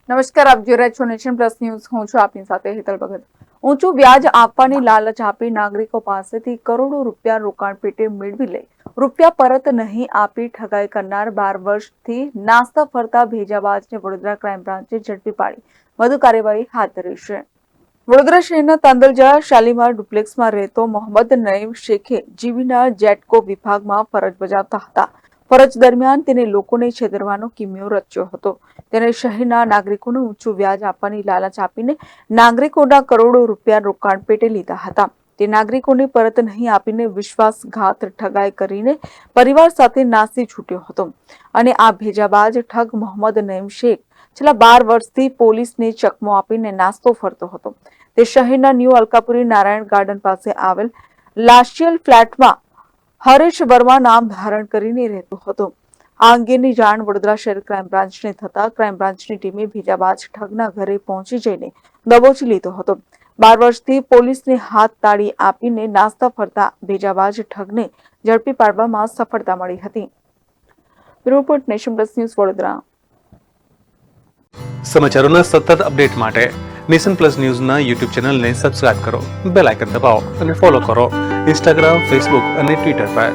નમસ્કાર, આપ જોઈ રહ્યા છો નેશન પ્લસ ન્યૂઝ. હું છું આપની સાથે હેતલ ભગત. ઊંચું વ્યાજ આપવાની લાલચ આપી નાગરિકો પાસેથી કરોડો રૂપિયા રોકાણ પેટે મેળવી લઈ રૂપિયા પરત નહીં આપી ઠગાઈ કરનાર 12 વર્ષથી નાસ્તા ફરતા ભેજાબાજને વડોદરા ક્રાઇમ બ્રાન્ચે ઝડપી પાડી વધુ કાર્યવાહી હાથ ધરી છે. વડોદરા શહેરના તાંદલજા શાલીમાર ડુપ્લેક્સમાં રહેતો મોહમ્મદ નઈમ શેખે જીબીના જેટકો વિભાગમાં ફરજ બજાવતા હતા. ફરજ દરમિયાન તેને લોકોને છેતરવાનો કિમિયો રચ્યો હતો. તેને શહેરના નાગરિકોને ઊંચું વ્યાજ આપવાની લાલચ આપીને નાગરિકોના કરોડો રૂપિયા રોકાણ પેટે લીધા હતા. તે નાગરિકોને પરત નહીં આપીને વિશ્વાસઘાત ઠગાઈ કરીને પરિવાર સાથે નાસી છૂટ્યો હતો. અને આ ભેજાબાજ ઠગ મોહમ્મદ નઈમ શેખ છેલ્લા 12 વર્ષથી પોલીસને ચકમો આપીને નાસ્તો ફરતો હતો. તે શહેરના ન્યૂ અલકાપુરી નારાયણ ગાર્ડન પાસે આવેલ લાશિયલ ફ્લેટમાં હરેશ વર્મા નામ ધારણ કરીને રહેતો હતો. આ અંગેની જાણ વડોદરા શહેર ક્રાઇમ બ્રાન્ચને થતા ક્રાઇમ બ્રાન્ચની ટીમે ભેજાબાજ ઠગના ઘરે પહોંચી જઈને દબોચી લીધો હતો. 12 વર્ષથી પોલીસને હાથ તાળી આપીને નાસ્તા ફરતા ભેજાબાજ ઠગને ઝડપી પાડવામાં સફળતા મળી હતી. Report nation plus news Vadodara. સમાચારોના સતત અપડેટ માટે નેશન પ્લસ ન્યૂઝના યુટ્યુબ ચેનલને સબસ્ક્રાઇબ કરો, બેલ આઇકન દબાવો અને ફોલો કરો ઇન્સ્ટાગ્રામ, ફેસબુક અને ટ્વિટર પર.